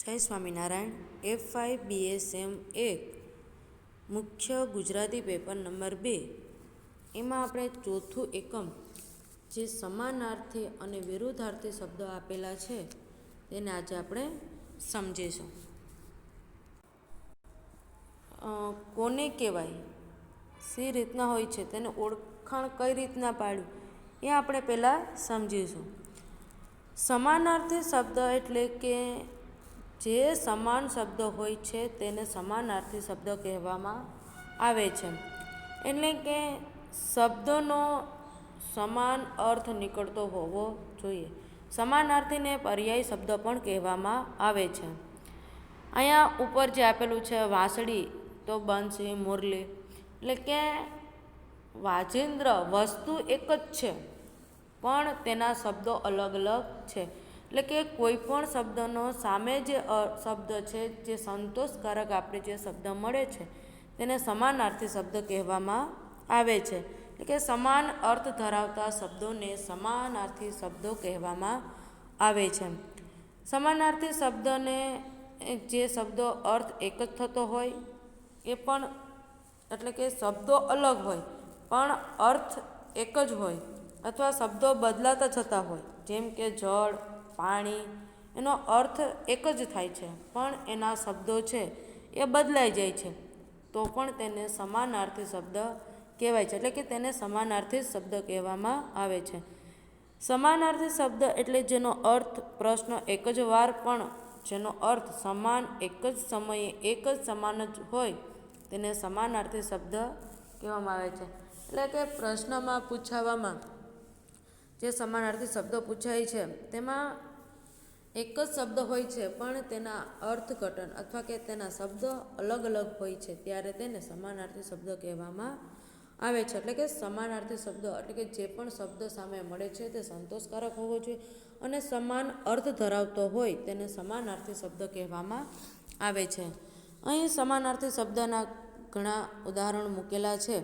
જય સ્વામિનારાયણ. FIBSM 1 મુખ્ય Gujarati paper number 2 એમાં આપણે ચોથું એકમ જે સમાનાર્થી અને વિરુદ્ધાર્થી શબ્દો આપેલા છે તેને આજે આપણે સમજીશું. કોને કહેવાય, સી રીતના હોય છે, તેને ઓળખાણ કઈ રીતના પાડ્યું એ આપણે પહેલાં સમજીશું. સમાનાર્થી શબ્દ એટલે કે જે સમાન શબ્દ હોય છે તેને સમાનાર્થી શબ્દ કહેવામાં આવે છે. એટલે કે શબ્દનો સમાન અર્થ નીકળતો હોવો જોઈએ. સમાનાર્થીને પર્યાય શબ્દ પણ કહેવામાં આવે છે. અહીંયા ઉપર જે આપેલું છે વાંસળી તો બંસી, મુરલી, એટલે કે વાજિંદ્ર વસ્તુ એક જ છે પણ તેના શબ્દો અલગ અલગ છે. એટલે કે કોઈ પણ શબ્દનો સામે જે શબ્દ છે, જે સંતોષકારક આપણે જે શબ્દ મળે છે તેને સમાનાર્થી શબ્દ કહેવામાં આવે છે. એટલે કે સમાન અર્થ ધરાવતા શબ્દોને સમાનાર્થી શબ્દો કહેવામાં આવે છે. સમાનાર્થી શબ્દને જે શબ્દો અર્થ એક જ થતો હોય એ પણ, એટલે કે શબ્દો અલગ હોય પણ અર્થ એક જ હોય, અથવા શબ્દો બદલાતા જતા હોય, જેમ કે જળ, પાણી, એનો અર્થ એક જ થાય છે પણ એના શબ્દો છે એ બદલાઈ જાય છે તો પણ તેને સમાનાર્થી શબ્દ કહેવાય છે. એટલે કે તેને સમાનાર્થી શબ્દ કહેવામાં આવે છે. સમાનાર્થી શબ્દ એટલે જેનો અર્થ પ્રશ્ન એક જ વાર પણ જેનો અર્થ સમાન એક જ સમયે એક જ સમાન જ હોય તેને સમાનાર્થી શબ્દ કહેવામાં આવે છે. એટલે કે પ્રશ્નમાં પૂછાવામાં જે સમાનાર્થી શબ્દો પૂછાય છે તેમાં એક જ શબ્દ હોય છે પણ તેના અર્થઘટન અથવા કે તેના શબ્દો અલગ અલગ હોય છે ત્યારે તેને સમાનાર્થી શબ્દ કહેવામાં આવે છે. એટલે કે સમાનાર્થી શબ્દો એટલે કે જે પણ શબ્દ સામે મળે છે તે સંતોષકારક હોવો જોઈએ અને સમાન અર્થ ધરાવતો હોય તેને સમાનાર્થી શબ્દ કહેવામાં આવે છે. અહીં સમાનાર્થી શબ્દના ઘણા ઉદાહરણ મૂકેલા છે,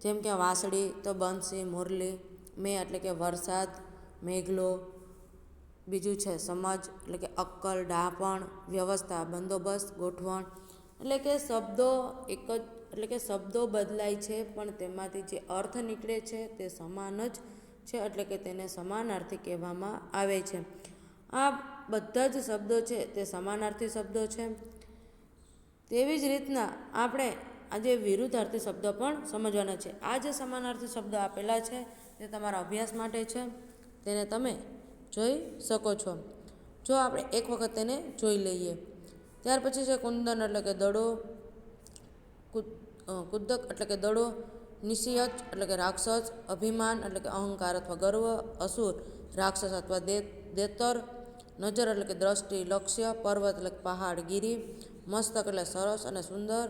જેમ કે વાંસળી તો બંસી, મુરલી, મેં એટલે કે વરસાદ, મેઘલો, બીજું છે સમજ એટલે કે અક્કલ, ડહાપણ, વ્યવસ્થા, બંદોબસ્ત, ગોઠવણ. એટલે કે શબ્દો એક જ, એટલે કે શબ્દો બદલાય છે પણ તેમાંથી જે અર્થ નીકળે છે તે સમાન જ છે, એટલે કે તેને સમાનાર્થી કહેવામાં આવે છે. આ બધા જ શબ્દો છે તે સમાનાર્થી શબ્દો છે. તેવી જ રીતના આપણે આજે વિરુદ્ધાર્થી શબ્દ પણ સમજવાના છે. આ જે સમાનાર્થી શબ્દો આપેલા છે તે તમારા અભ્યાસ માટે છે, તેને તમે જોઈ શકો છો. જો આપણે એક વખત તેને જોઈ લઈએ. ત્યાર પછી છે કુંદન એટલે કે દડો, કુદક એટલે કે દડો, નિશયચ એટલે કે રાક્ષસ, અભિમાન એટલે કે અહંકાર અથવા ગર્વ, અસુર રાક્ષસ અથવા દેતર, નજર એટલે કે દ્રષ્ટિ, લક્ષ્ય, પર્વત એટલે કે પહાડ, ગિરી, મસ્તક એટલે સરસ અને સુંદર,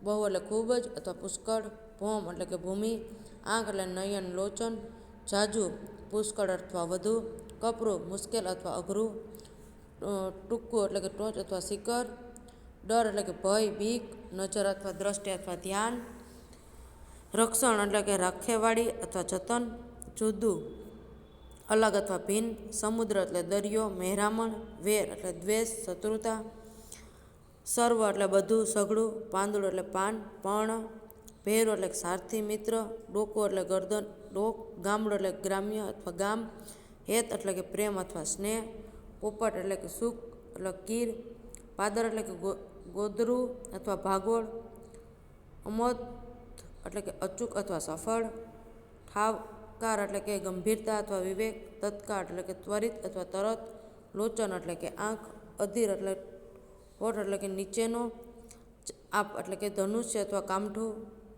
બહુ એટલે ખૂબ જ અથવા પુષ્કળ, ભૌમ એટલે કે ભૂમિ, આંખ એટલે નયન, લોચન, જાજુ પુષ્કળ અથવા વધુ, કપરું મુશ્કેલ અથવા અઘરું, ટૂંકું એટલે કે ટોચ અથવા શિખર, ડર એટલે કે ભય, બીક, નજર અથવા દ્રષ્ટિ અથવા ધ્યાન, રક્ષણ એટલે કે રખેવાળી અથવા જતન, જુદું અલગ અથવા ભિન્ન, સમુદ્ર એટલે દરિયો, મહેરામણ, વેર એટલે દ્વેષ, શત્રુતા, સર્વ એટલે બધું, સઘળું, પાંદડું એટલે પાન, પર્ણ, ભેરું એટલે સારથી, મિત્ર, ડોકો એટલે ગરદન, ડોક, ગામડું એટલે ગ્રામ્ય અથવા ગામ, હેત એટલે કે પ્રેમ અથવા સ્નેહ, પોપટ એટલે કે સુખ એટલે કીર, પાદર એટલે કે ગોદરું અથવા ભાગોળ, અમોદ એટલે કે અચૂક અથવા સફળ, ઠાવકાર એટલે કે ગંભીરતા અથવા વિવેક, તત્કાળ એટલે કે ત્વરિત અથવા તરત, લોચન એટલે કે આંખ, અધીર એટલે હોઠ એટલે કે નીચેનો, આપ એટલે કે ધનુષ્ય અથવા કામઠું,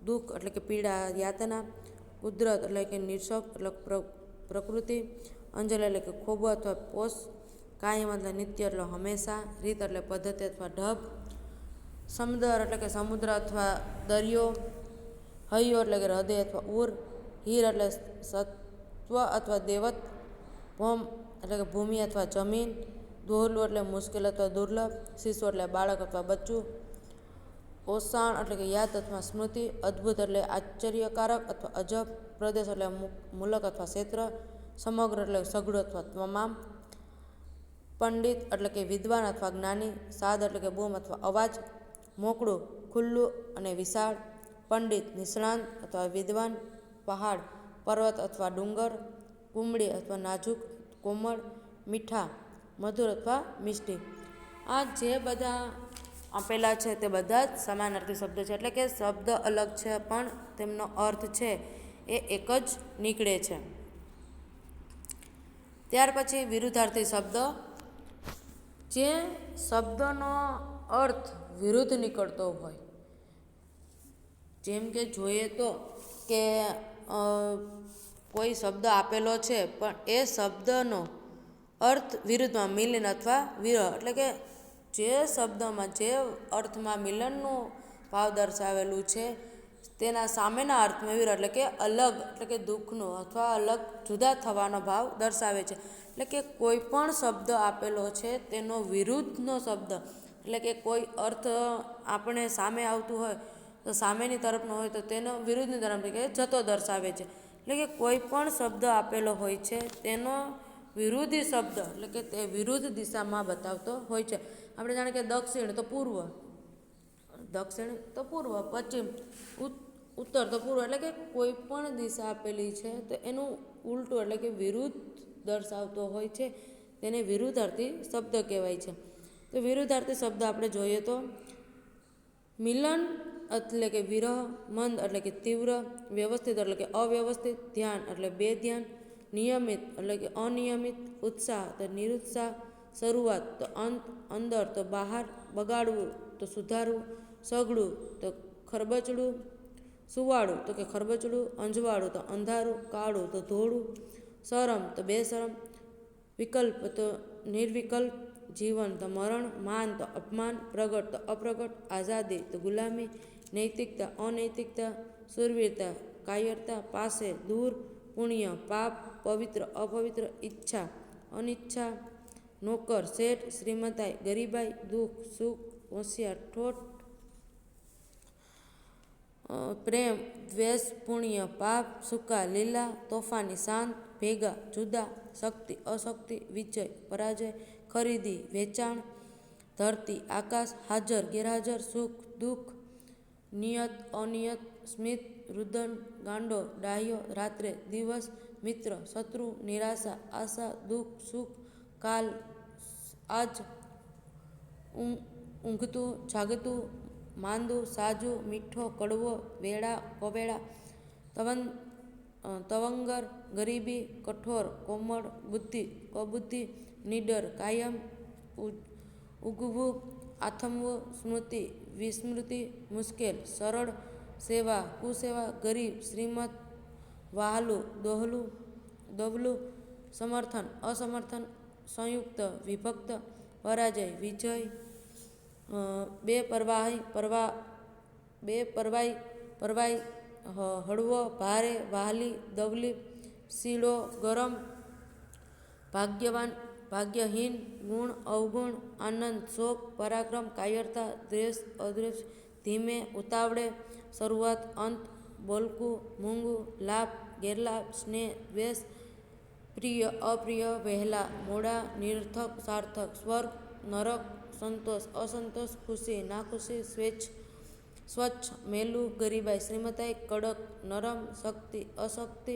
દુઃખ એટલે કે પીડા, યાતના, કુદરત એટલે કે નિર્શક એટલે પ્રકૃતિ, અંજલ એટલે કે ખોબો અથવા પોષ, કાયમ એટલે નિત્ય એટલે હંમેશા, રીત એટલે પદ્ધતિ અથવા ઢબ, સમદર એટલે કે સમુદ્ર અથવા દરિયો, હૈયો એટલે કે હૃદય અથવા ઉર, હીર એટલે સત્વ અથવા દેવત, ભૌમ એટલે કે ભૂમિ અથવા જમીન, દોહલું એટલે મુશ્કેલ અથવા દુર્લભ, શિશુ એટલે બાળક અથવા બચ્ચું, ઓસાણ એટલે કે યાદ અથવા સ્મૃતિ, અદ્ભુત એટલે આશ્ચર્યકારક અથવા અજબ, પ્રદેશ એટલે મુલક અથવા ક્ષેત્ર, સમગ્ર એટલે સઘળું અથવા તમામ, પંડિત એટલે કે વિદ્વાન અથવા જ્ઞાની, સાદ એટલે કે બૂમ અથવા અવાજ, મોકળું, ખુલ્લું અને વિશાળ, પંડિત નિષ્ણાંત અથવા વિદ્વાન, પહાડ, પર્વત અથવા ડુંગર, કુમળી અથવા નાજુક, કોમળ, મીઠા, મધુર અથવા મિષ્ટી. આ જે બધા આપેલા છે તે બધા જ સમાનાર્થી શબ્દ છે, એટલે કે શબ્દ અલગ છે પણ તેમનો અર્થ છે એ એક જ નીકળે છે. ત્યાર પછી વિરુદ્ધાર્થી શબ્દ, જે શબ્દનો અર્થ વિરુદ્ધ નીકળતો હોય. જેમ કે જોઈએ તો કે કોઈ શબ્દ આપેલો છે પણ એ શબ્દનો અર્થ વિરુદ્ધમાં મિલન અથવા વિરહ, એટલે કે જે શબ્દમાં જે અર્થમાં મિલનનું ભાવ દર્શાવેલું છે તેના સામેના અર્થમાં વિરહ એટલે કે અલગ, એટલે કે દુઃખનો અથવા અલગ જુદા થવાનો ભાવ દર્શાવે છે. એટલે કે કોઈ પણ શબ્દ આપેલો છે તેનો વિરુદ્ધનો શબ્દ, એટલે કે કોઈ અર્થ આપણે સામે આવતું હોય તો સામેની તરફનો હોય તો તેનો વિરુદ્ધની તરફ કે જતો દર્શાવે છે. એટલે કે કોઈ પણ શબ્દ આપેલો હોય છે તેનો વિરુદ્ધી શબ્દ એટલે કે તે વિરુદ્ધ દિશામાં બતાવતો હોય છે. આપણે જાણે કે દક્ષિણ તો પૂર્વ, દક્ષિણ તો પૂર્વ, પશ્ચિમ ઉત્તર તો પૂર્વ, એટલે કે કોઈ પણ દિશા આપેલી છે તો એનું ઉલટું એટલે કે વિરુદ્ધ દર્શાવતો હોય છે, તેને વિરુદ્ધાર્થી શબ્દ કહેવાય છે. તો વિરુદ્ધાર્થી શબ્દ આપણે જોઈએ તો મિલન એટલે કે વિરહ, મંદ એટલે કે તીવ્ર, વ્યવસ્થિત એટલે કે અવ્યવસ્થિત, ધ્યાન એટલે બેધ્યાન, નિયમિત એટલે કે અનિયમિત, ઉત્સાહ તો નિરુત્સાહ, શરૂઆત તો અંત, અંદર તો બહાર, બગાડવું તો સુધારવું, સઘળું તો ખરબચડું, સુવાળું તો કે ખરબચડું, અંજવાળું તો અંધારું, કાળું તો ધોળું, શરમ તો બેશરમ, વિકલ્પ તો નિર્વિકલ્પ, જીવન તો મરણ, માન તો અપમાન, પ્રગટ તો અપ્રગટ, આઝાદી તો ગુલામી, નૈતિકતા અનૈતિકતા, સુરવીરતા કાયરતા, પાસે દૂર, પુણ્ય પાપ, પવિત્ર અપવિત્ર, ઈચ્છા અનિચ્છા, નોકર શેઠ, શ્રીમતાઈ ગરીબાઈ, દુઃખ સુખ, હોશિયાર ઠોઠ, પ્રેમ દ્વેષ, પુણ્ય પાપ, સૂકા લીલા, તોફાની શાંત, ભેગા જુદા, શક્તિ અશક્તિ, વિજય પરાજય, ખરીદી વેચાણ, ધરતી આકાશ, હાજર ગેરહાજર, સુખ દુઃખ, નિયત અનિયત, સ્મિત રુદન, ગાંડો ડાહ્યો, રાત્રે દિવસ, મિત્ર શત્રુ, નિરાશા આશા, દુઃખ સુખ, કાલ આજ, ઊંઘતું જાગતું, માંદું સાજું, મીઠો કડવો, વેળા પવેળા, તવંગર ગરીબી, કઠોર કોમળ, બુદ્ધિ કબુદ્ધિ, નીડર કાયમ, ઉગવું આથમવું, સ્મૃતિ વિસ્મૃતિ, મુશ્કેલ સરળ, સેવા કુસેવા, ગરીબ શ્રીમંત, વહાલું દોહલું, સમર્થન અસમર્થન, સંયુક્ત વિભક્ત, પરાજય વિજય, પરવાઈ હળવો ભારે, વહાલી દવલી, શીળો ગરમ, ભાગ્યવાન ભાગ્યહીન, ગુણ અવગુણ, આનંદ શોક, પરાક્રમ કાયરતા, દ્વેષ અદ્વેષ, ધીમે ઉતાવળે, શરૂઆત અંત, બોલકું મૂંગું, લાભ ગેરલાભ, સ્નેહ દ્વેષ, પ્રિય અપ્રિય, વહેલા મોડા, નિરર્થક સાર્થક, સ્વર્ગ નરક, સંતોષ અસંતોષ, ખુશી નાખુશી, સ્વચ્છ મેલું, ગરીબાઈ શ્રીમતાઈ, કડક નરમ, શક્તિ અશક્તિ,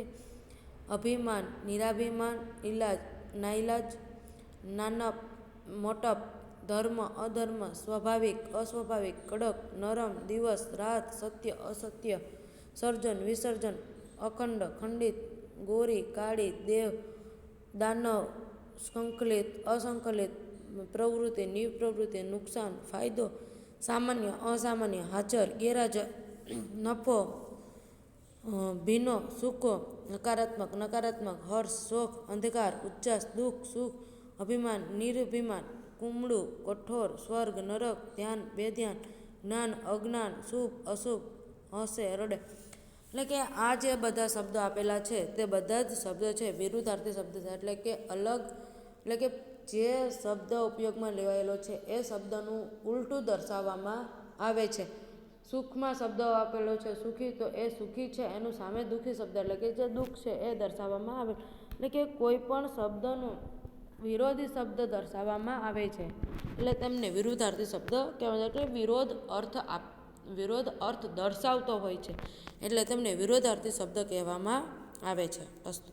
અભિમાન નિરાભિમાન, ઇલાજ નાઈલાજ, નાનપ મોટપ, ધર્મ અધર્મ, સ્વાભાવિક અસ્વાભાવિક, કડક નરમ, દિવસ રાત, સત્ય અસત્ય, સર્જન વિસર્જન, અખંડ ખંડિત, ગોરી કાળી, દેવ દાનવ, સંકલિત અસંકલિત, પ્રવૃત્તિ નિપ્રવૃત્તિ, નુકસાન ફાયદો, સામાન્ય અસામાન્ય, હાજર ગેરહાજર, નફો ભીનો સૂકો, હકારાત્મક નકારાત્મક, હર્ષ શોક, અંધકાર ઉચ્ચાસ, દુઃખ સુખ, અભિમાન નિરભિમાન, કુમળું કઠોર, સ્વર્ગ નરક, ધ્યાન બેધ્યાન, જ્ઞાન અજ્ઞાન, શુભ અશુભ, હસે રડે. એટલે કે આ જે બધા શબ્દો આપેલા છે તે બધા જ શબ્દો છે વિરુદ્ધાર્થી શબ્દ છે. એટલે કે અલગ, એટલે કે જે શબ્દ ઉપયોગમાં લેવાયેલો છે એ શબ્દનું ઉલટું દર્શાવવામાં આવે છે. સુખમાં શબ્દ આપેલો છે સુખી, તો એ સુખી છે એનું સામે દુઃખી શબ્દ એટલે કે જે દુઃખ છે એ દર્શાવવામાં આવે. એટલે કે કોઈ પણ શબ્દનું વિરોધી શબ્દ દર્શાવવામાં આવે છે એટલે તેમને વિરુદ્ધાર્થી શબ્દ કહેવાય છે. એટલે વિરોધ અર્થ દર્શાવતો હોય છે એટલે તેમને વિરોધાર્થી શબ્દ કહેવામાં આવે છે. અસ્તુ.